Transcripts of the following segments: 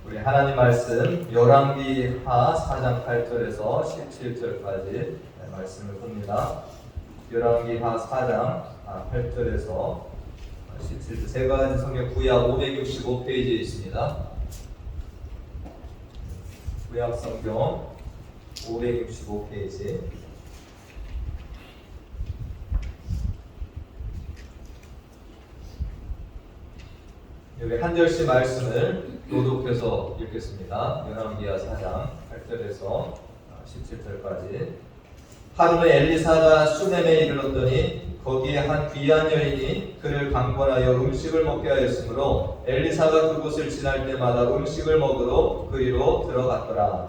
우리 하나님 말씀 열왕기하 4장 8절에서 17절까지 말씀을 봅니다. 열왕기하 4장 8절에서 17절 세 가지 성경 구약 565페이지에 있습니다. 구약 성경 565페이지. 여기 한 절씩 말씀을 교독해서 읽겠습니다. 열왕기하 4장 8절에서 17절까지. 하루는 엘리사가 수넴에 이르렀더니 거기에 한 귀한 여인이 그를 강권하여 음식을 먹게 하였으므로 엘리사가 그곳을 지날 때마다 음식을 먹으러 그리로 들어갔더라.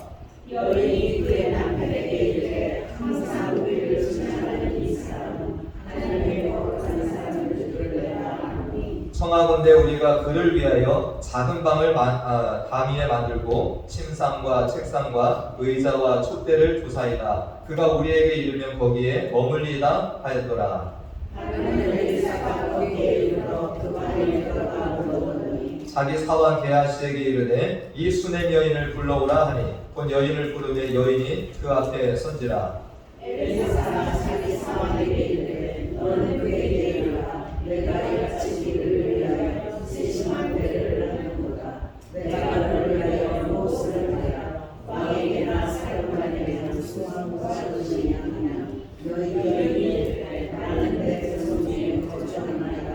여인이 그의 남편에게 이르되 항상 우리를 지나가는 이 사람은 하나님의 거룩한 사람을 들으려라 하니 청하건대 우리가 그를 위하여 작은 방을 담위에 만들고 침상과 책상과 의자와 촛대를 두사이다. 그가 우리에게 이르면 거기에 머물리다 하였더라. 하루는 엘리사가 거기에 이르러 그 방에 들어가 물어보더니 자기 사원 게하시에게 이르되 이 수넴 여인을 불러오라 하니 곧 여인을 부르되 여인이 그 앞에 선지라. 엘리사가 자기 사원에게 이르되 너는 그에게 이르라 내가 이같이 이를 위하여 세심한 배를 하는도다. 내가 너를 위하여 무엇을 하랴 왕에게나 사령관에게나 수왕과 의지냐 하냐 너희 여인이 나는 내 성중에 거주하나이다.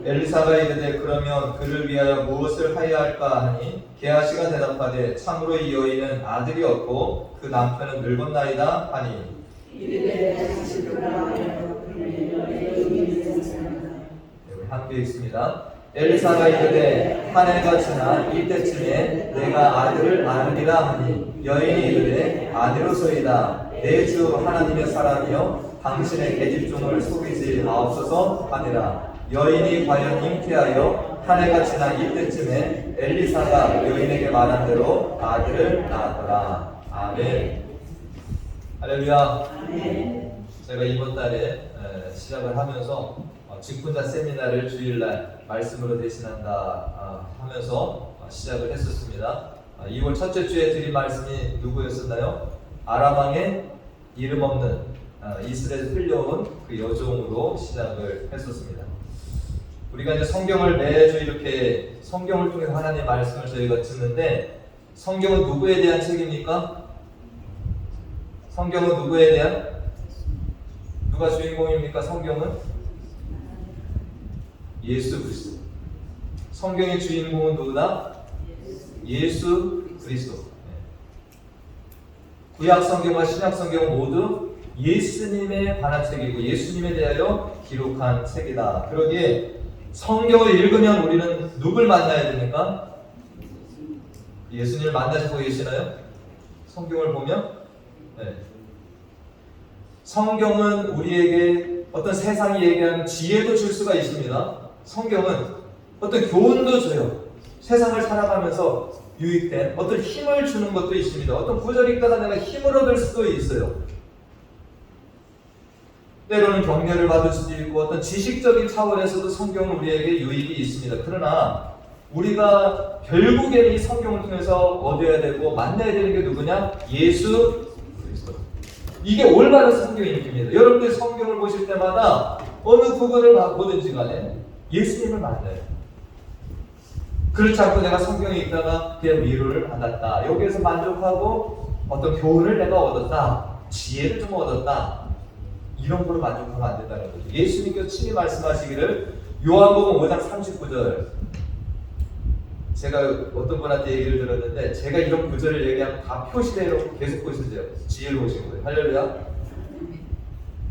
엘리사가 이르되 그러면 그를 위하여 무엇을 하여야 할까 하니 게하시가 대답하되 참으로 이 여인은 아들이 없고 그 남편은 늙었나이다 하니 이르되 다시 돌아와여 그러면 여인이 생각한다. 여기 함께 있습니다. 엘리사가 이르되 한 해가 지나 이때쯤에 내가 아들을 낳으리라 하니 여인이 이르되 아니로소이다. 내 주 하나님의 사람이여 당신의 계집종을 속이지 마옵소서 하니라. 여인이 과연 잉태하여 한 해가 지나 이때쯤에 엘리사가 여인에게 말한 대로 아들을 낳았더라. 아멘. 할렐루야. 아멘. 제가 이번 달에 시작을 하면서 직분자 세미나를 주일날 말씀으로 대신한다 하면서 시작을 했었습니다. 2월 첫째 주에 드린 말씀이 누구였었나요? 아람왕의 이름 없는 이스라엘에서 끌려온 그 여종으로 시작을 했었습니다. 우리가 이제 성경을 매주 이렇게 성경을 통해서 하나님의 말씀을 저희가 듣는데 성경은 누구에 대한 책입니까? 성경은 누구에 대한? 누가 주인공입니까? 성경은? 예수 그리스도. 성경의 주인공은 누구다? 예수 그리스도. 구약 성경과 신약 성경은 모두 예수님에 관한 책이고 예수님에 대하여 기록한 책이다. 그러기에 성경을 읽으면 우리는 누굴 만나야 됩니까? 예수님을 만나시고 계시나요? 성경을 보면? 네. 성경은 우리에게 어떤 세상이 얘기하는 지혜도 줄 수가 있습니다. 성경은 어떤 교훈도 줘요. 세상을 살아가면서 유익된 어떤 힘을 주는 것도 있습니다. 어떤 구절이 있다가 내가 힘을 얻을 수도 있어요. 때로는 격려를 받을 수도 있고 어떤 지식적인 차원에서도 성경은 우리에게 유익이 있습니다. 그러나 우리가 결국에 이 성경을 통해서 얻어야 되고 만나야 되는 게 누구냐? 예수 그리스도. 이게 올바른 성경의 인기입니다. 여러분들 성경을 보실 때마다 어느 부분을 보든지 간에 예수님을 만나요. 그렇지 않고 내가 성경에 있다가 그냥 위로를 받았다. 여기에서 만족하고 어떤 교훈을 내가 얻었다. 지혜를 좀 얻었다. 이런 거로 만족하면 안 된다는 거죠. 예수님께서 친히 말씀하시기를 요한복음 5장 39절 제가 어떤 분한테 얘기를 들었는데 제가 이런 구절을 얘기하면 다 표시대로 계속 보시죠. 지혜로우신 거예요. 할렐루야.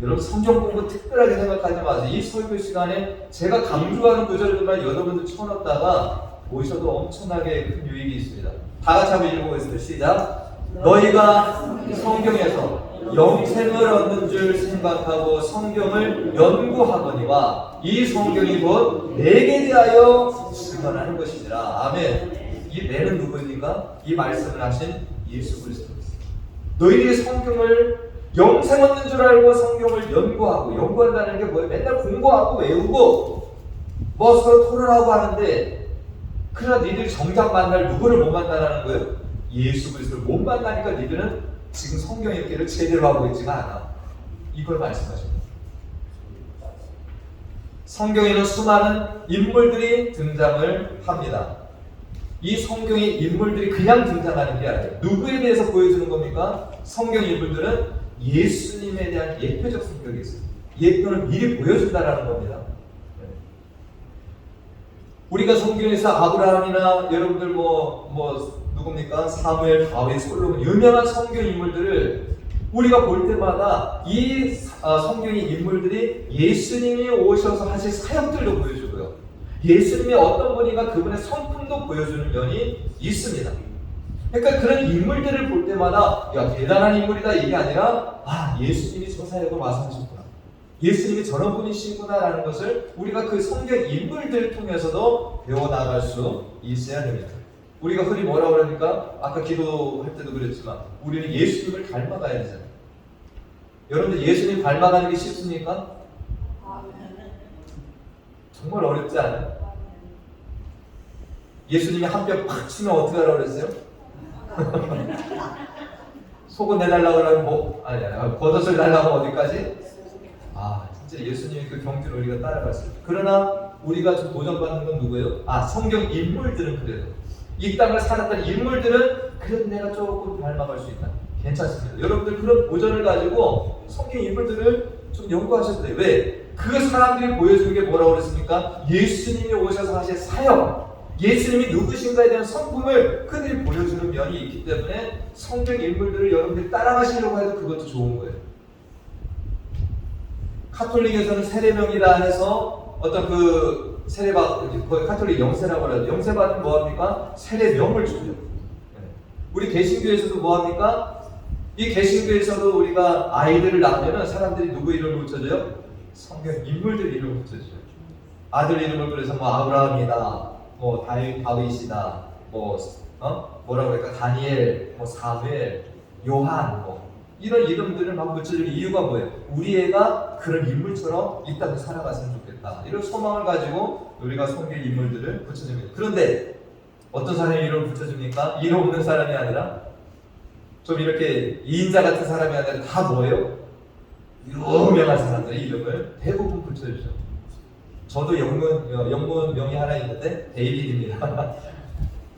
여러분 성경 공부 특별하게 생각하지 마세요. 이 설교 시간에 제가 강조하는 구절들만 여러분들 쳐넣다가 오셔도 엄청나게 큰 유익이 있습니다. 다 같이 한번 읽어보겠습니다. 시작. 너희가 성경에서 영생을 얻는 줄 생각하고 성경을 연구하거니와 이 성경이 곧 내게 대하여 증언하는 것이니라. 아멘. 이 내는 누구입니까? 이 말씀을 하신 예수 그리스도입니다. 너희들이 성경을 영생 얻는 줄 알고 성경을 연구하고 연구한다는 게 뭐예요? 맨날 공부하고 외우고 뭐 서로 토론하고 하는데 그러나 니들이 정작 만날 누구를 못 만나라는 거예요? 예수 그리스도를 못 만나니까 니들은 지금 성경 읽기를 제대로 하고 있지가 않아. 이걸 말씀하십니다. 성경에는 수많은 인물들이 등장을 합니다. 이 성경의 인물들이 그냥 등장하는 게 아니에요. 누구에 대해서 보여주는 겁니까? 성경 인물들은 예수님에 대한 예표적 성격이 있어요. 예표는 미리 보여준다라는 겁니다. 우리가 성경에서 아브라함이나 여러분들 누굽니까? 사무엘, 다윗, 솔로몬 유명한 성경 인물들을 우리가 볼 때마다 이 성경의 인물들이 예수님이 오셔서 하실 사역들도 보여주고요. 예수님이 어떤 분인가 그분의 성품도 보여주는 면이 있습니다. 그러니까 그런 인물들을 볼 때마다 야 대단한 인물이다 이게 아니라 예수님이 저 사역을 와서 하셨구나. 예수님이 저런 분이시구나라는 것을 우리가 그 성경 인물들을 통해서도 배워나갈 수 있어야 됩니다. 우리가 흔히 뭐라고 그러니까 아까 기도할 때도 그랬지만 우리는 예수님을 닮아가야 되잖아요. 여러분들 예수님 닮아가는 게 쉽습니까? 정말 어렵지 않아요? 예수님이 한 뼈 팍 치면 어떻게 하라고 그랬어요? 속은 내달라고 하면 겉옷을 달라고 어디까지? 진짜 예수님의 그 경주를 우리가 따라갔어요. 그러나 우리가 좀 도전받는 건 누구예요? 성경 인물들은 그래도 이 땅을 살았던 인물들은 그래도 내가 조금 닮아갈 수 있다. 괜찮습니다. 여러분들 그런 도전을 가지고 성경 인물들을 좀 연구하셔도 돼요. 왜? 그 사람들이 보여주는 게 뭐라고 그랬습니까? 예수님이 오셔서 하실 사역, 예수님이 누구신가에 대한 성품을 그들이 보여주는 면이 있기 때문에 성경 인물들을 여러분들이 따라가시려고 해도 그것도 좋은 거예요. 카톨릭에서는 세례명이라 해서 어떤 그 카톨릭 영세라고 하죠. 영세받으면 뭐합니까? 세례명을 주죠. 우리 개신교에서도 뭐합니까? 이 개신교에서도 우리가 아이들을 낳으면 사람들이 누구 이름을 붙여줘요? 성경 인물들 이름을 붙여줘요. 아들 이름을 그래서 아브라함이다, 다윗이다, 뭐라고 할까? 다니엘, 사무엘, 요한, 이런 이름들을 막 붙여주는 이유가 뭐예요? 우리 애가 그런 인물처럼 이 땅에 살아갔으면 좋겠다. 이런 소망을 가지고 우리가 성경 인물들을 붙여줍니다. 그런데 어떤 사람의 이름을 붙여줍니까? 이름 없는 사람이 아니라 좀 이렇게 이인자 같은 사람이 아니라 다 뭐예요? 유명한 사람들의 이름을 대부분 붙여주죠. 저도 영문명이 하나 있는데 데이빗입니다.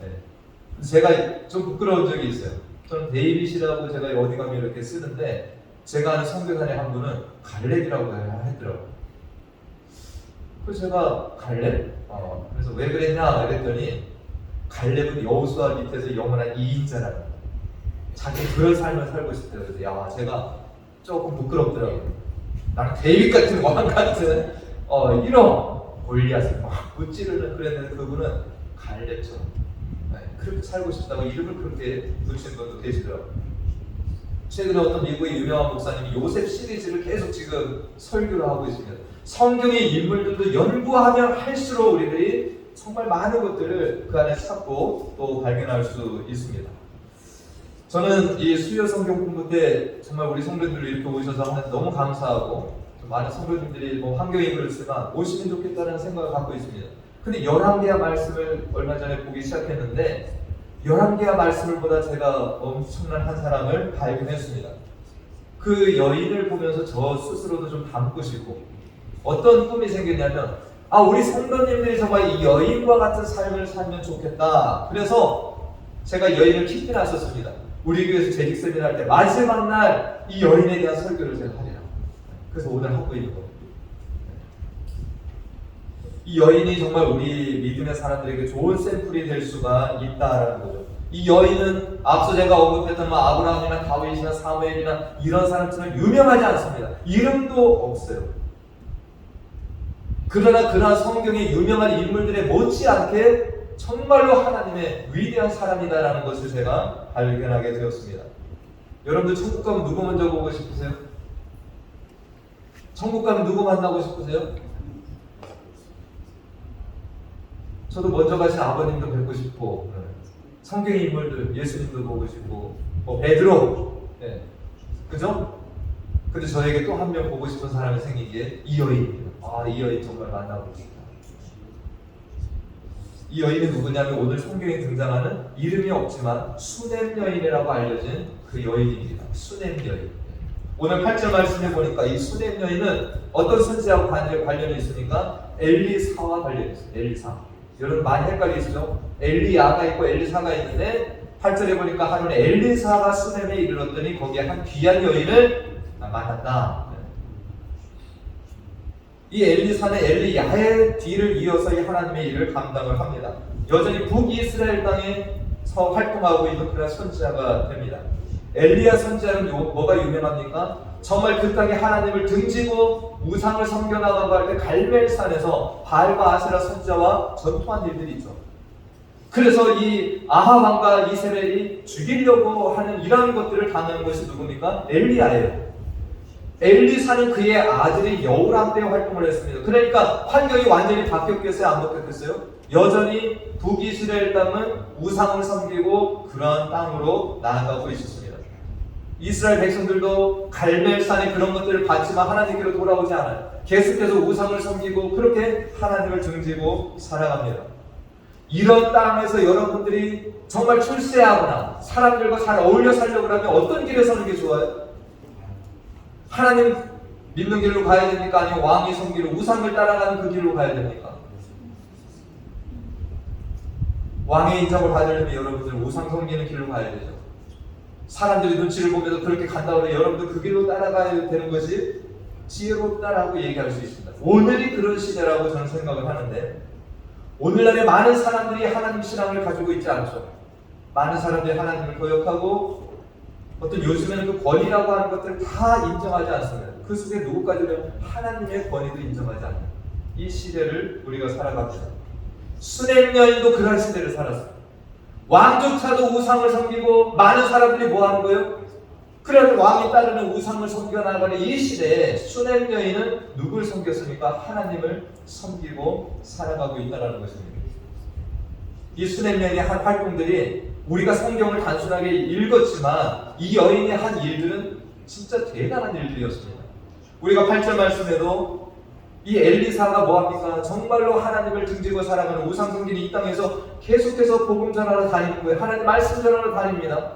네. 제가 좀 부끄러운 적이 있어요. 저는 데이빗이라고 제가 어디 가면 이렇게 쓰는데 제가 아는 선교사님 한 분은 갈렙이라고 했더라고요. 그래서 제가 갈렙? 그래서 왜 그랬냐 그랬더니 갈렙은 여호수아 밑에서 영원한 이인자라는 자기 그런 삶을 살고 싶대요. 그래서 제가 조금 부끄럽더라고요. 나는 데이빗 같은 왕 같은 이런 골리앗을 막 무찌르는 그랬는데 그분은 갈렙처럼 그렇게 살고 싶다고 이름을 그렇게 붙이는 분도 계시더라고요. 최근에 어떤 미국의 유명한 목사님이 요셉 시리즈를 계속 지금 설교를 하고 있습니다. 성경의 인물들도 연구하면 할수록 우리들이 정말 많은 것들을 그 안에 찾고 또 발견할 수 있습니다. 저는 이 수요 성경 공부 때 정말 우리 성도님들이 이렇게 오셔서 하면서 너무 감사하고 많은 성도님들이 환경이 그렇지만 오시면 좋겠다는 생각을 갖고 있습니다. 근데 11개의 말씀을 얼마 전에 보기 시작했는데 11개의 말씀을 보다 제가 엄청난 한 사람을 발견했습니다. 그 여인을 보면서 저 스스로도 좀 닮고 싶고 어떤 꿈이 생겼냐면 우리 성도님들이 정말 이 여인과 같은 삶을 살면 좋겠다. 그래서 제가 여인을 깊이 나섰습니다. 우리 교회에서 재직 세미나 할 때 마지막 날 이 여인에 대한 설교를 제가 하리라. 그래서 오늘 하고 있는 겁니다. 이 여인이 정말 우리 믿음의 사람들에게 좋은 샘플이 될 수가 있다라는 거죠. 이 여인은 앞서 제가 언급했던 아브라함이나 다윗이나 사무엘이나 이런 사람처럼 유명하지 않습니다. 이름도 없어요. 그러나 그러한 성경의 유명한 인물들에 못지않게 정말로 하나님의 위대한 사람이다라는 것을 제가 발견하게 되었습니다. 여러분들 천국 가면 누구 먼저 보고 싶으세요? 천국 가면 누구 만나고 싶으세요? 저도 먼저 가신 아버님도 뵙고 싶고 성경의 인물들 예수님도 보고 싶고 베드로 그죠? 근데 저에게 또 한 명 보고 싶은 사람이 생긴 게 이 여인입니다. 이 여인 정말 만나고 싶다. 이 여인이 누구냐면 오늘 성경에 등장하는 이름이 없지만 수넴 여인이라고 알려진 그 여인입니다. 수넴 여인. 오늘 8절 말씀해 보니까 이 수넴 여인은 어떤 선지하고 관련이 있으니까 엘리사와 관련이 있어요. 엘리사. 여러분 많이 헷갈리시죠? 엘리야가 있고 엘리사가 있는데 8절에 보니까 하루는 엘리사가 수넴에 이르렀더니 거기에 한 귀한 여인을 만났다. 이 엘리사는 엘리야의 뒤를 이어서 이 하나님의 일을 감당을 합니다. 여전히 북이스라엘 땅에서 활동하고 있는 그런 선지자가 됩니다. 엘리야 선지자는 뭐가 유명합니까? 정말 그 땅에 하나님을 등지고 우상을 섬겨나가고 할 때 갈멜산에서 바알과 아세라 선지자와 전투한 일들이 있죠. 그래서 이 아합 왕과 이세벨이 죽이려고 하는 이러한 것들을 당하는 것이 누굽니까? 엘리야예요. 엘리사는 그의 아들이 여호람 때 활동을 했습니다. 그러니까 환경이 완전히 바뀌었겠어요? 안 바뀌었겠어요? 여전히 북이스라엘 땅은 우상을 섬기고 그러한 땅으로 나아가고 있었습니다. 이스라엘 백성들도 갈멜산에 그런 것들을 봤지만 하나님께로 돌아오지 않아요. 계속해서 우상을 섬기고 그렇게 하나님을 등지고 살아갑니다. 이런 땅에서 여러분들이 정말 출세하거나 사람들과 잘 어울려 살려고 하면 어떤 길에 서는 게 좋아요? 하나님 믿는 길로 가야 됩니까? 아니면 왕이 섬기는 우상을 따라가는 그 길로 가야 됩니까? 왕의 인정을 받으려면 여러분들 우상 섬기는 길로 가야 되죠. 사람들이 눈치를 보면서 그렇게 간다고 해서 여러분들 그 길로 따라가야 되는 것이 지혜롭다라고 얘기할 수 있습니다. 오늘이 그런 시대라고 저는 생각을 하는데 오늘날에 많은 사람들이 하나님 신앙을 가지고 있지 않죠. 많은 사람들이 하나님을 거역하고 어떤 요즘에는 그 권위라고 하는 것들을 다 인정하지 않습니다. 그 속에 누구까지는 하나님의 권위도 인정하지 않는 이 시대를 우리가 살아갑니다. 수넴 여인도 그런 시대를 살았어요. 왕조차도 우상을 섬기고 많은 사람들이 뭐 하는 거예요? 그래서 왕이 따르는 우상을 섬겨나가는 이 시대에 수넴 여인은 누굴 섬겼습니까? 하나님을 섬기고 살아가고 있다는 것입니다. 이 수넴 여인의 한 활동들이 우리가 성경을 단순하게 읽었지만 이 여인의 한 일들은 진짜 대단한 일들이었습니다. 우리가 8절 말씀에도 이 엘리사가 뭐합니까? 정말로 하나님을 등지고 살아가는 우상 섬기는 이 땅에서 계속해서 복음 전하러 다니는 거예요. 하나님 말씀 전하러 다닙니다.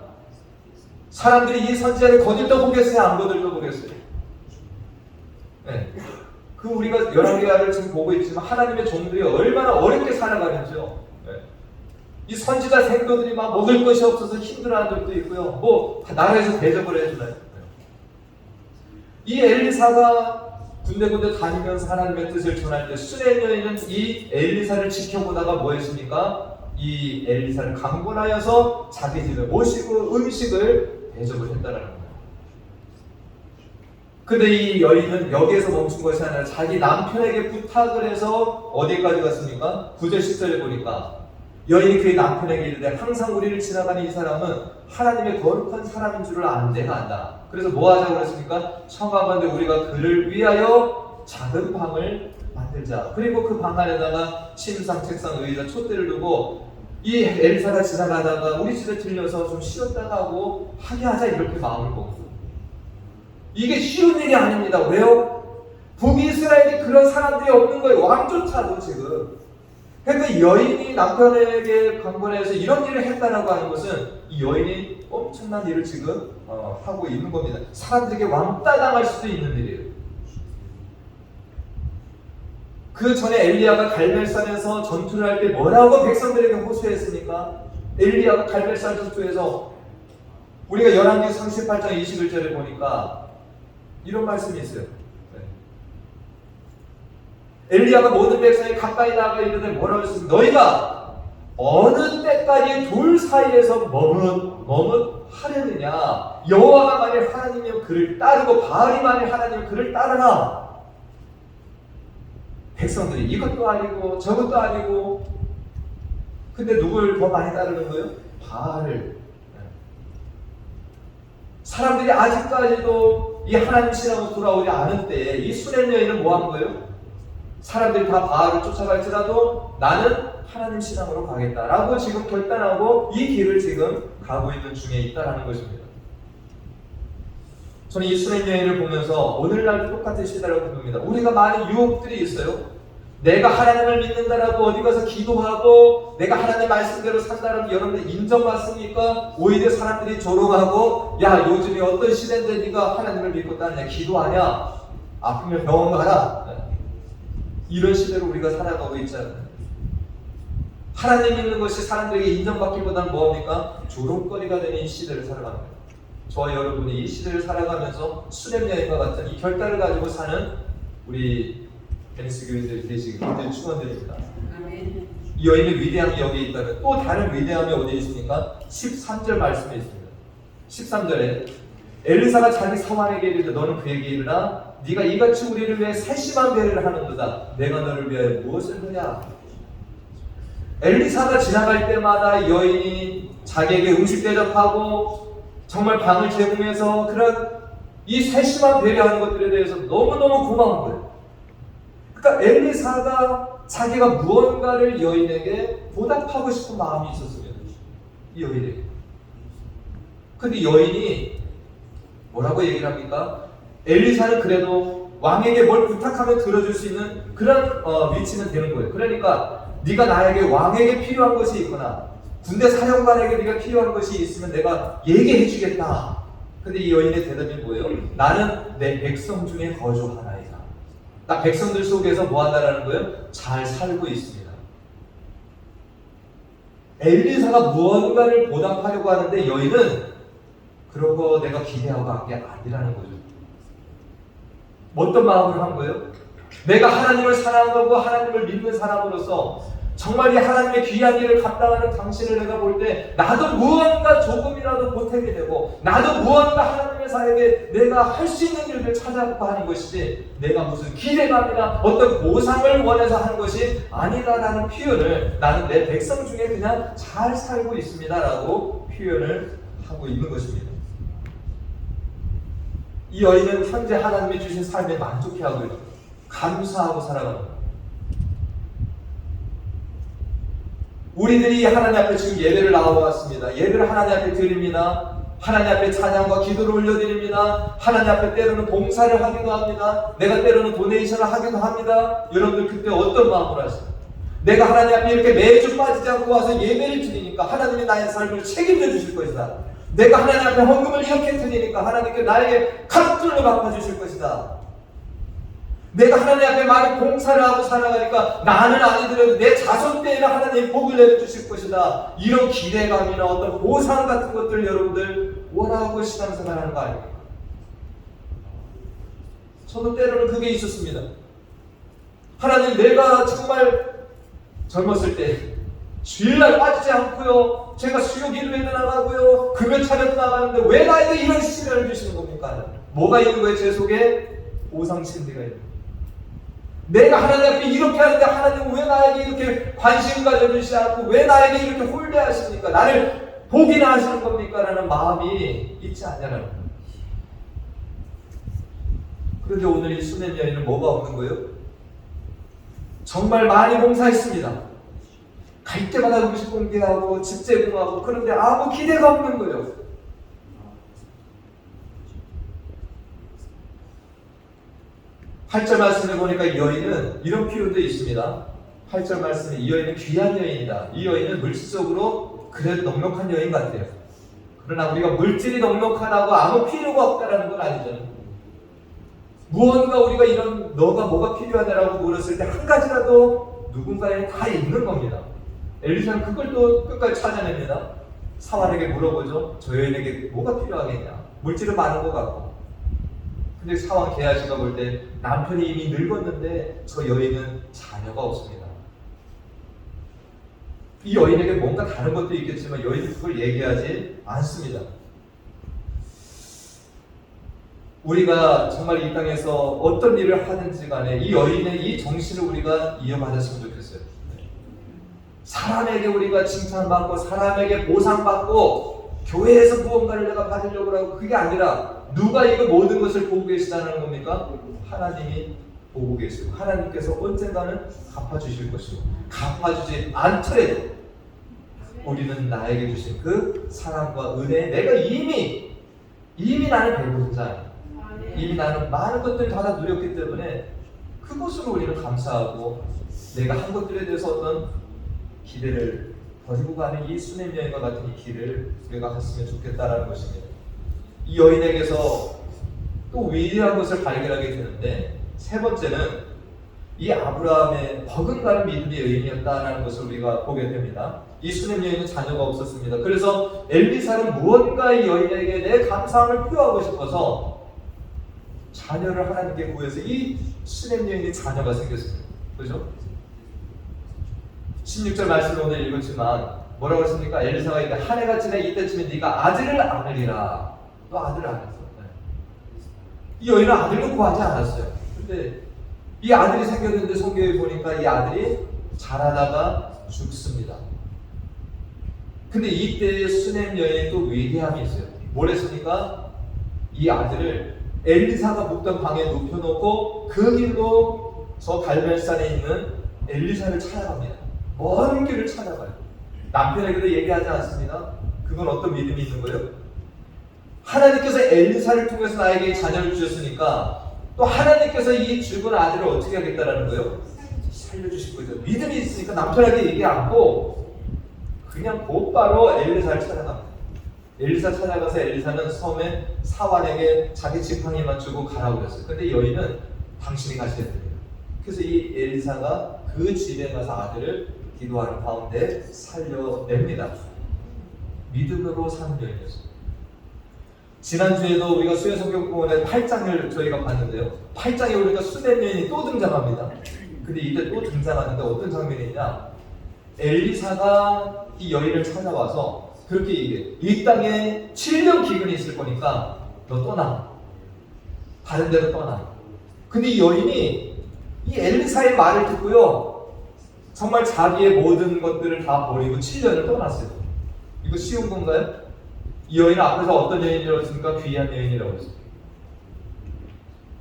사람들이 이 선지자를 거들떠 보겠어요? 안 거들떠 보겠어요? 네. 그 우리가 열왕기하를 지금 보고 있지만 하나님의 종들이 얼마나 어렵게 살아가는지요. 네. 이 선지자 생도들이 막 먹을 것이 없어서 힘들어하는 적도 있고요. 뭐 나라에서 대접을 해주나요? 이 엘리사가 군데군데 다니면서 하나님의 뜻을 전할 때 수넴 여인은 이 엘리사를 지켜보다가 뭐 했습니까? 이 엘리사를 강권하여서 자기 집에 모시고 음식을 대접을 했다라는 거예요. 근데 이 여인은 여기에서 멈춘 것이 아니라 자기 남편에게 부탁을 해서 어디까지 갔습니까? 9절 10절에 보니까 여인이 그의 남편에게 이르되 항상 우리를 지나가는 이 사람은 하나님의 거룩한 사람인 줄을 아는 내가 안다. 그래서 뭐 하자고 그랬습니까? 청하건대 우리가 그를 위하여 작은 방을 만들자. 그리고 그 방 안에다가 침상, 책상, 의자, 촛대를 두고 이 엘리사가 지나가다가 우리 집에 들려서 좀 쉬었다가 하고 하게 하자 이렇게 마음을 먹고 이게 쉬운 일이 아닙니다. 왜요? 북이스라엘이 그런 사람들이 없는 거예요. 왕조차도 지금. 그러니까 여인이 남편에게 강권해서 이런 일을 했다라고 하는 것은 이 여인이 엄청난 일을 지금 하고 있는 겁니다. 사람들에게 왕따 당할 수도 있는 일이에요. 그 전에 엘리야가 갈멜산에서 전투를 할 때 뭐라고 백성들에게 호소했습니까? 엘리야가 갈멜산 전투에서 우리가 열왕기 38장 21절에 보니까 이런 말씀이 있어요. 엘리야가 모든 백성이 가까이 나가 있는데 뭐라고 했습니까? 너희가 어느 때까지 둘 사이에서 머뭇하려느냐? 여호와가 만일 하나님이면 그를 따르고 바알이 만일 하나님이면 그를 따르나? 백성들이 이것도 아니고 저것도 아니고 근데 누굴 더 많이 따르는 거예요? 바알을. 사람들이 아직까지도 이 하나님 신앙으로 돌아오지 않은 때에 이 수넴 여인은 뭐 한 거예요? 사람들이 다 바알을 쫓아갈지라도 나는 하나님 신앙으로 가겠다라고 지금 결단하고 이 길을 지금 가고 있는 중에 있다라는 것입니다. 저는 이 수넴 여인을 보면서 오늘날도 똑같은 시대라고 봅니다. 우리가 많은 유혹들이 있어요. 내가 하나님을 믿는다라고 어디 가서 기도하고 내가 하나님 말씀대로 산다라고 여러분들 인정받습니까? 오히려 사람들이 조롱하고 야 요즘에 어떤 시대인데 네가 하나님을 믿고 따르냐 기도하냐 아프면 병원 가라 이런 시대로 우리가 살아가고 있잖아요. 하나님 믿는 것이 사람들에게 인정받기보다는 뭐합니까? 조롱거리가 되는 이 시대를 살아가는 거예요. 저와 여러분이 이 시대를 살아가면서 수렴여행과 같은 이 결단을 가지고 사는 우리 베니스 교인들 되시길 굉장히 축원드립니다. 이 여인의 위대함이 여기 있다면 또 다른 위대함이 어디에 있습니까? 13절 말씀에 있습니다. 13절에 엘리사가 자기 사환에게 이르되 너는 그에게 이르라 네가 이같이 우리를 위해 세심한 배려를 하는도다. 내가 너를 위하여 무엇을 하랴. 엘리사가 지나갈 때마다 여인이 자기에게 음식 대접하고 정말 방을 제공해서 그런 이 세심한 배려하는 것들에 대해서 너무너무 고마운 거예요. 그러니까 엘리사가 자기가 무언가를 여인에게 보답하고 싶은 마음이 있었어요. 이 여인에게. 근데 여인이 뭐라고 얘기를 합니까? 엘리사는 그래도 왕에게 뭘 부탁하면 들어줄 수 있는 그런 위치는 되는 거예요. 그러니까 네가 나에게 왕에게 필요한 것이 있거나 군대 사령관에게 네가 필요한 것이 있으면 내가 얘기해 주겠다. 근데 이 여인의 대답이 뭐예요? 나는 내 백성 중에 거주하나이다. 나 백성들 속에서 뭐 한다라는 거예요? 잘 살고 있습니다. 엘리사가 무언가를 보답하려고 하는데 여인은 그런 거 내가 기대하고 한 게 아니라는 거죠. 어떤 마음으로 한 거예요? 내가 하나님을 사랑하고 하나님을 믿는 사람으로서 정말 이 하나님의 귀한 일을 감당하는 당신을 내가 볼 때 나도 무언가 조금이라도 보태게 되고 나도 무언가 하나님의 사에게 내가 할 수 있는 일을 찾아보고 하는 것이지 내가 무슨 기대감이나 어떤 보상을 원해서 하는 것이 아니다라는 표현을 나는 내 백성 중에 그냥 잘 살고 있습니다라고 표현을 하고 있는 것입니다. 이 여인은 현재 하나님이 주신 삶에 만족해하고 감사하고 살아가는 거예요. 우리들이 하나님 앞에 지금 예배를 나와왔습니다. 예배를 하나님 앞에 드립니다. 하나님 앞에 찬양과 기도를 올려드립니다. 하나님 앞에 때로는 봉사를 하기도 합니다. 내가 때로는 도네이션을 하기도 합니다. 여러분들 그때 어떤 마음으로 하세요? 내가 하나님 앞에 이렇게 매주 빠지지 않고 와서 예배를 드리니까 하나님이 나의 삶을 책임져 주실 것이다. 내가 하나님 앞에 헌금을 이렇게 드리니까 하나님께 나에게 갑절로 갚아주실 것이다. 내가 하나님 앞에 많이 봉사를 하고 살아가니까 나는 아니더라도 내 자손 때에는 하나님 복을 내려주실 것이다. 이런 기대감이나 어떤 보상 같은 것들 여러분들 원하고 신앙생활하는 거 아닙니까? 저도 때로는 그게 있었습니다. 하나님 내가 정말 젊었을 때 주일날 빠지지 않고요. 제가 수요 기도회도 나가고요. 금요 차례도 나가는데 왜 나에게 이런 시련을 주시는 겁니까? 뭐가 있는 거예요? 제 속에 보상심리가 있는 거예요. 내가 하나님 앞에 이렇게 하는데 하나님은 왜 나에게 이렇게 관심 가져주시지 않고 왜 나에게 이렇게 홀대하십니까? 나를 복이나 하시는 겁니까? 라는 마음이 있지 않냐는 거예요. 그런데 오늘 이 수냄 여인은 뭐가 없는 거예요? 정말 많이 봉사했습니다. 갈 때마다 음식 공개하고 집 제공하고 그런데 아무 기대가 없는 거예요. 8절 말씀에 보니까 이 여인은 이런 표현도 있습니다. 8절 말씀에 이 여인은 귀한 여인이다. 이 여인은 물질적으로 그래도 넉넉한 여인 같아요. 그러나 우리가 물질이 넉넉하다고 아무 필요가 없다라는 건 아니죠. 무언가 우리가 이런 너가 뭐가 필요하다라고 물었을 때 한 가지라도 누군가에 다 있는 겁니다. 엘리사는 그걸 또 끝까지 찾아냅니다. 사환에게 물어보죠. 저 여인에게 뭐가 필요하겠냐. 물질은 많은 것 같고. 근데 사환 게하시가 볼 때 남편이 이미 늙었는데 저 여인은 자녀가 없습니다. 이 여인에게 뭔가 다른 것도 있겠지만 여인은 그걸 얘기하지 않습니다. 우리가 정말 이 땅에서 어떤 일을 하든지 간에 이 여인의 이 정신을 우리가 이어받았으면 좋겠어요. 사람에게 우리가 칭찬받고 사람에게 보상받고 교회에서 무언가를 내가 받으려고 하고 그게 아니라 누가 이거 모든 것을 보고 계시다는 겁니까? 하나님이 보고 계시고 하나님께서 언젠가는 갚아주실 것이고 갚아주지 않더라도 우리는 나에게 주신 그 사랑과 은혜에 내가 이미 나는 배부른 자야. 이미 나는 많은 것들을 다 노렸기 때문에 그것으로 우리는 감사하고 내가 한 것들에 대해서 어떤 기대를 버리고 가는 이 수냄 여인과 같은 이 길을 우리가 갔으면 좋겠다라는 것입니다. 이 여인에게서 또 위대한 것을 발견하게 되는데, 세 번째는 이 아브라함의 버금가는 믿음의 여인이었다라는 것을 우리가 보게 됩니다. 이 수냄 여인은 자녀가 없었습니다. 그래서 엘리사는 무언가 이 여인에게 내 감사함을 표하고 싶어서 자녀를 하나님께 구해서 이 수냄 여인의 자녀가 생겼습니다. 그렇죠? 16절 말씀을 오늘 읽었지만 뭐라고 했습니까? 엘리사가 이제 한 해가 지나 이때쯤에 네가 아들을 안으리라. 또 아들을 안 했어. 이 여인은 아들도 구하지 않았어요. 근데 이 아들이 생겼는데 성경에 보니까 이 아들이 자라다가 죽습니다. 근데 이때의 수냄 여인의 또 위대함이 있어요. 뭘 했습니까? 이 아들을 엘리사가 묵던 방에 눕혀놓고 그 길로 저 갈멜산에 있는 엘리사를 찾아갑니다. 먼 길을 찾아가요. 남편에게도 얘기하지 않습니다. 그건 어떤 믿음이 있는 거예요? 하나님께서 엘리사를 통해서 나에게 자녀를 주셨으니까 또 하나님께서 이 죽은 아들을 어떻게 하겠다라는 거예요? 살려주실 거죠. 믿음이 있으니까 남편에게 얘기 않고 그냥 곧바로 엘리사를 찾아갑니다. 엘리사 찾아가서 엘리사는 섬에 사환에게 자기 지팡이만 주고 가라고 그랬어요. 근데 여인은 당신이 가셔야 됩니다. 그래서 이 엘리사가 그 집에 가서 아들을 기도하는 가운데 살려냅니다. 믿음으로 사는 여인이었습니다. 지난주에도 우리가 수요성경공원의 8장을 저희가 봤는데요. 8장에 우리가 수냄 여인이 또 등장합니다. 근데 이때 또 등장하는데 어떤 장면이 있냐? 엘리사가 이 여인을 찾아와서 그렇게 얘기해. 이 땅에 7년 기근이 있을 거니까 너 떠나. 다른 데로 떠나. 근데 이 여인이 이 엘리사의 말을 듣고요. 정말 자기의 모든 것들을 다 버리고 7년을 떠났어요. 이거 쉬운 건가요? 이 여인은 앞에서 어떤 여인이라고 했습니까? 귀한 여인이라고 했습니다.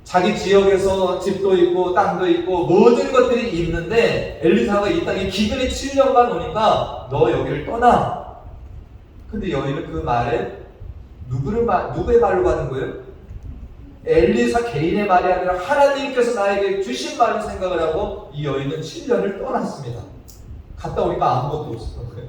자기 지역에서 집도 있고 땅도 있고 모든 것들이 있는데 엘리사가 이 땅에 기근이 7년간 오니까 너 여기를 떠나. 근데 여인은 그 말에 누구의 말로 가는 거예요? 엘리사 개인의 말이 아니라 하나님께서 나에게 주신 말을 생각을 하고 이 여인은 7년을 떠났습니다. 갔다 오니까 아무것도 없었던 거예요.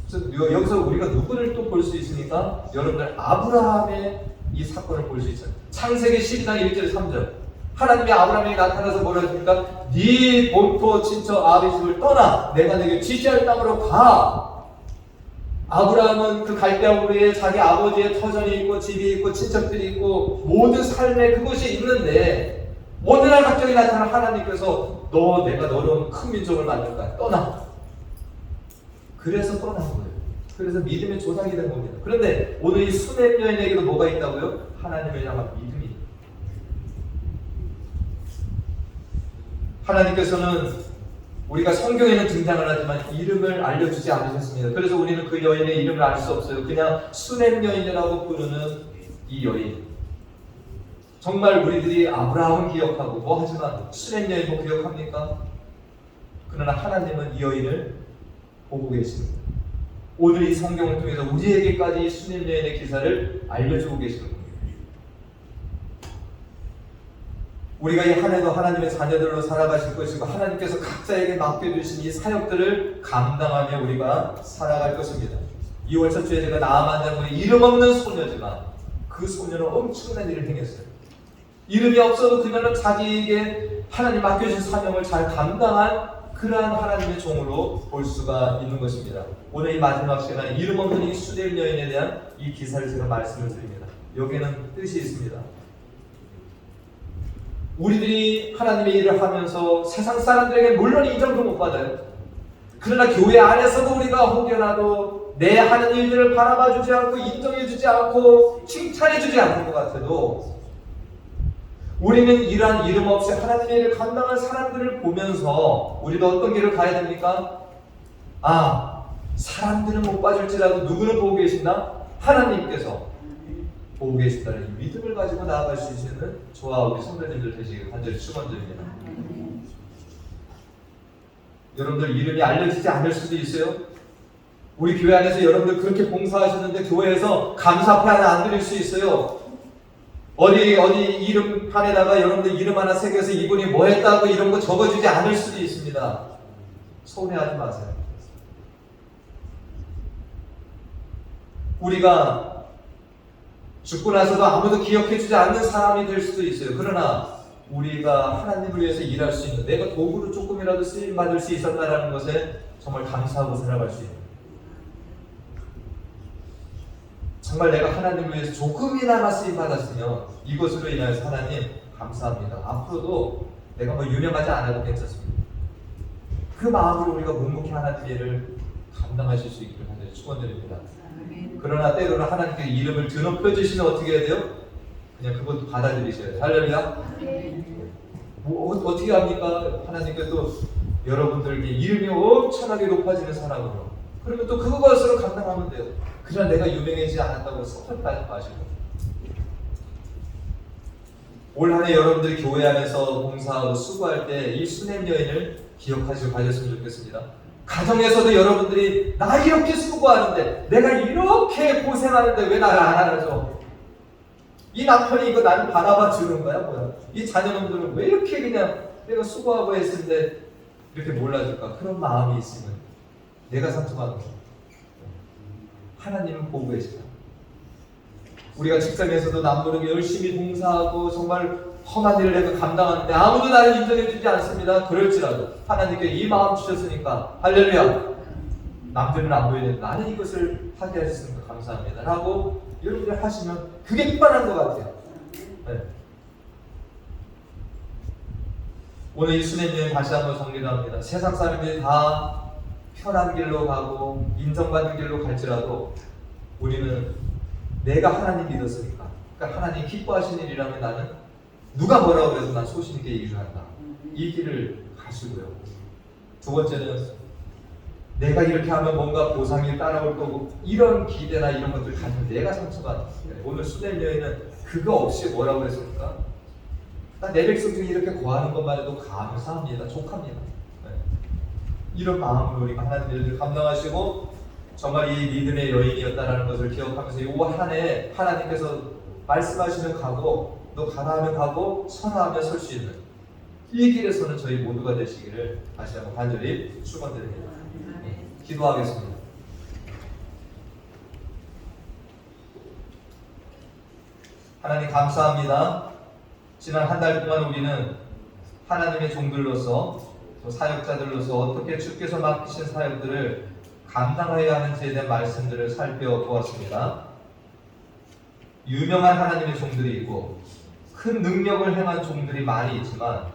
그래서 여기서 우리가 누구를 또 볼 수 있으니까 여러분들 아브라함의 이 사건을 볼 수 있어요. 창세기 12장 1절 3절 하나님이 아브라함에게 나타나서 뭐라 했습니까? 네 본토 친척 아비 집을 떠나 내가 내게 지시할 땅으로 가. 아브라함은 그 갈대아우르에 자기 아버지의 터전이 있고 집이 있고 친척들이 있고 모든 삶에 그것이 있는데 어느 날 갑자기 나타난 하나님께서 내가 너로 큰 민족을 만들까 떠나. 그래서 떠난 거예요. 그래서 믿음의 조상이 된 겁니다. 그런데 오늘 이 수냄 여인에게도 뭐가 있다고요? 하나님을 향한 믿음이 있다. 하나님께서는 우리가 성경에는 등장을 하지만 이름을 알려주지 않으셨습니다. 그래서 우리는 그 여인의 이름을 알 수 없어요. 그냥 수냄 여인이라고 부르는 이 여인. 정말 우리들이 아브라함은 기억하고 뭐 하지만 수냄 여인 뭐 기억합니까? 그러나 하나님은 이 여인을 보고 계십니다. 오늘 이 성경을 통해서 우리에게까지 이 수냄 여인의 기사를 알려주고 계시는 겁니다. 우리가 이 한 해도 하나님의 자녀들로 살아가실 것이고 하나님께서 각자에게 맡겨주신 이 사역들을 감당하며 우리가 살아갈 것입니다. 2월 첫 주에 제가 나아만 장군이 이름 없는 소녀지만 그 소녀는 엄청난 일을 행했어요. 이름이 없어도 그녀는 자기에게 하나님 맡겨주신 사명을 잘 감당한 그러한 하나님의 종으로 볼 수가 있는 것입니다. 오늘 이 마지막 시간에 이름 없는 이 수냄 여인에 대한 이 기사를 제가 말씀을 드립니다. 여기에는 뜻이 있습니다. 우리들이 하나님의 일을 하면서 세상 사람들에게 물론 인정도 못 받아요. 그러나 교회 안에서도 우리가 혹여라도 내 하는 일들을 바라봐주지 않고 인정해주지 않고 칭찬해주지 않는 것 같아도 우리는 이러한 이름 없이 하나님의 일을 감당한 사람들을 보면서 우리도 어떤 길을 가야 됩니까? 사람들은 못 봐줄지라도 누구는 보고 계신다? 하나님께서 보고 계신다는 이 믿음을 가지고 나아갈 수 있는 저와 우리 선배님들 되시길 간절히 축원드립니다. 여러분들 이름이 알려지지 않을 수도 있어요. 우리 교회 안에서 여러분들 그렇게 봉사하시는데 교회에서 감사패 하나 안 드릴 수 있어요. 어디 이름판에다가 여러분들 이름 하나 새겨서 이분이 뭐 했다고 이런 거 적어주지 않을 수도 있습니다. 서운해하지 마세요. 우리가 죽고 나서도 아무도 기억해주지 않는 사람이 될 수도 있어요. 그러나 우리가 하나님을 위해서 일할 수 있는, 내가 도구로 조금이라도 쓰임받을 수 있었다는 것에 정말 감사하고 살아갈 수 있는, 정말 내가 하나님을 위해서 조금이나마 쓰임받았으면 이것으로 인하여서 하나님 감사합니다. 앞으로도 내가 뭐 유명하지 않아도 괜찮습니다. 그 마음으로 우리가 묵묵히 하나님의 일을 감당하실 수 있기를 하나님 축원드립니다. 그러나 때로는 하나님께 이름을 드높여 주시면 어떻게 해야 돼요? 그냥 그것도 받아들이셔야 돼요. 할렐루야. 어떻게 합니까? 하나님께 또 여러분들에게 이름이 엄청나게 높아지는 사람으로, 그러면 또 그것으로 감당하면 돼요. 그냥 내가 유명해지지 않았다고 섭섭하지 마시고, 올 한 해 여러분들이 교회 안에서 봉사하고 수고할 때 이 수냄 여인을 기억하시고 가셨으면 좋겠습니다. 가정에서도 여러분들이 나 이렇게 수고하는데, 내가 이렇게 고생하는데 왜 나를 안 알아줘? 이 남편이 이거 나를 바라봐 주는 거야 뭐야? 이 자녀놈들은 왜 이렇게 그냥 내가 수고하고 했을 때 이렇게 몰라줄까? 그런 마음이 있으면 내가 상처받는 거야. 하나님은 보고 계시다. 우리가 직장에서도 남모르게 열심히 봉사하고 정말 험한 일을 내가 감당하는데 아무도 나를 인정해주지 않습니다. 그럴지라도 하나님께 이 마음 주셨으니까 할렐루야, 남들은 안 보이는데 나는 이것을 하게 하셨으니까 감사합니다 라고 여러분들이 하시면 그게 뻔한 것 같아요. 네. 오늘 이 수냄여인 다시 한번 정리를 합니다. 세상 사람들이 다 편한 길로 가고 인정받는 길로 갈지라도 우리는 내가 하나님 믿었으니까, 그러니까 하나님 기뻐하시는 일이라면 나는 누가 뭐라고 해도 난 소신 있게 일을 한다, 이 길을 가시고요. 두 번째는 내가 이렇게 하면 뭔가 보상이 따라올 거고 이런 기대나 이런 것들 가지면 내가 상처받는 거예요. 오늘 수냄 여인은 그거 없이 뭐라고 했습니까? 나 내 백성 중에 이렇게 거하는 것만 해도 감사합니다, 족합니다. 네. 이런 마음으로 우리가 하나님의 일을 감당하시고 정말 이 믿음의 여인이었다는 것을 기억하면서 이 한 해 하나님께서 말씀하시면 가고 너 가라 하면 가고 선하면 설 수 있는 이 길에서는 저희 모두가 되시기를 다시 한번 간절히 축원드립니다. 기도하겠습니다. 하나님 감사합니다. 지난 한 달 동안 우리는 하나님의 종들로서 또 사역자들로서 어떻게 주께서 맡기신 사역들을 감당해야 하는지에 대한 말씀들을 살펴보았습니다. 유명한 하나님의 종들이 있고 큰 능력을 행한 종들이 많이 있지만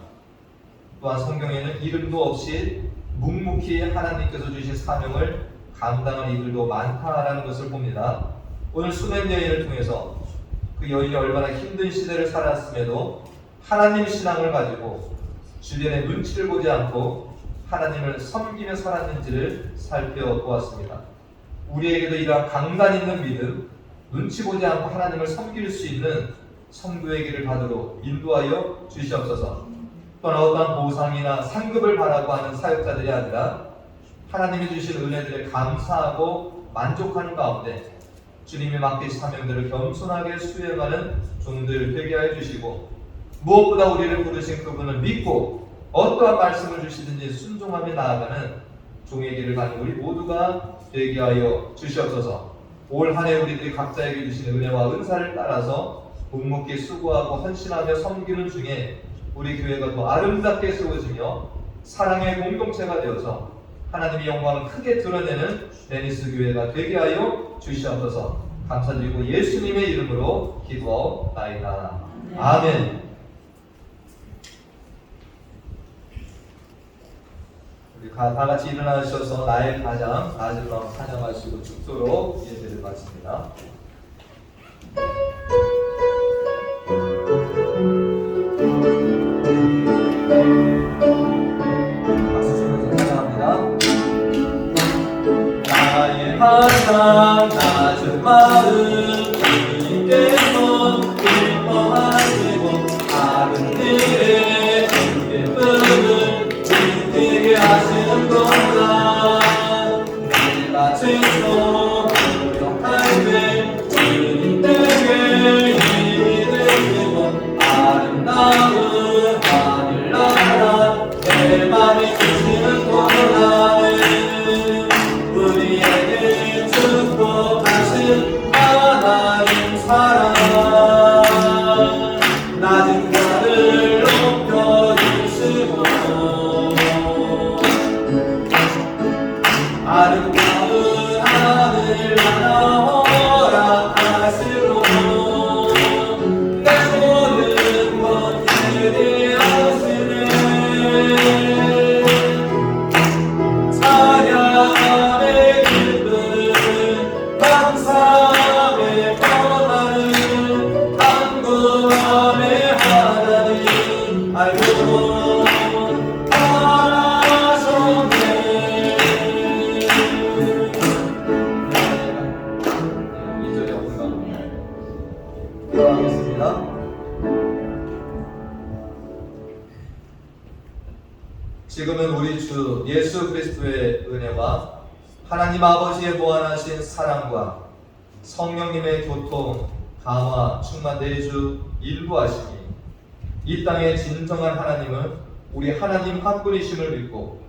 또한 성경에는 이름도 없이 묵묵히 하나님께서 주신 사명을 감당한 이들도 많다라는 것을 봅니다. 오늘 수냄 여인을 통해서 그 여인이 얼마나 힘든 시대를 살았음에도 하나님 신앙을 가지고 주변의 눈치를 보지 않고 하나님을 섬기며 살았는지를 살펴보았습니다. 우리에게도 이러한 강단 있는 믿음, 눈치 보지 않고 하나님을 섬길 수 있는 성도의 길을 가도록 인도하여 주시옵소서. 또한 어떠한 보상이나 상급을 바라고 하는 사역자들이 아니라 하나님이 주신 은혜들에 감사하고 만족하는 가운데 주님이 맡기신 사명들을 겸손하게 수행하는 종들 되게 하여 주시고, 무엇보다 우리를 부르신 그분을 믿고 어떠한 말씀을 주시든지 순종하며 나아가는 종의 길을 가는 우리 모두가 되게 하여 주시옵소서. 올 한 해 우리들이 각자에게 주신 은혜와 은사를 따라서 묵묵히 수고하고 헌신하며 섬기는 중에 우리 교회가 더 아름답게 세워지며 사랑의 공동체가 되어서 하나님의 영광을 크게 드러내는 베니스 교회가 되게 하여 주시옵소서. 감사드리고 예수님의 이름으로 기도하옵나이다. 아멘. 우리 다 같이 일어나셔서 나의 가장 낮은 마음 찬양하시고 축도로 예배를 마칩니다. 박수 치면서 찬양합니다. 나의 가장 낮은 마음 주님께서 기뻐하시고 아름들의 예쁨을 지키게 하시는 것과 내가 지쳐 노력할 때 주님께 힘이 되게 아름다운 하늘 나라 허락하시고 내 모든 것들이 하시네 찬양의 기쁨 감사의 권하는 간구함의 하나님 알고 하겠습니다. 지금은 우리 주 예수 그리스도의 은혜와 하나님 아버지의 무한하신 사랑과 성령님의 교통, 감화, 충만 내주 일부하심이 이 땅의 진정한 하나님은 우리 하나님 한 분이심을 믿고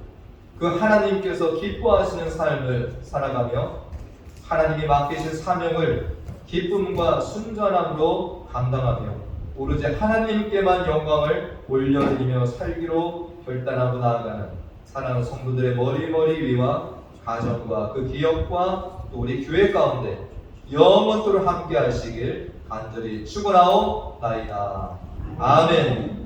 그 하나님께서 기뻐하시는 삶을 살아가며 하나님이 맡기신 사명을 기쁨과 순전함으로 감당하며 오로지 하나님께만 영광을 올려드리며 살기로 결단하고 나아가는 사랑하는 성도들의 머리머리 위와 가정과 그 기업과 또 우리 교회 가운데 영원토록 함께 하시길 간절히 축원하옵나이다. 아멘.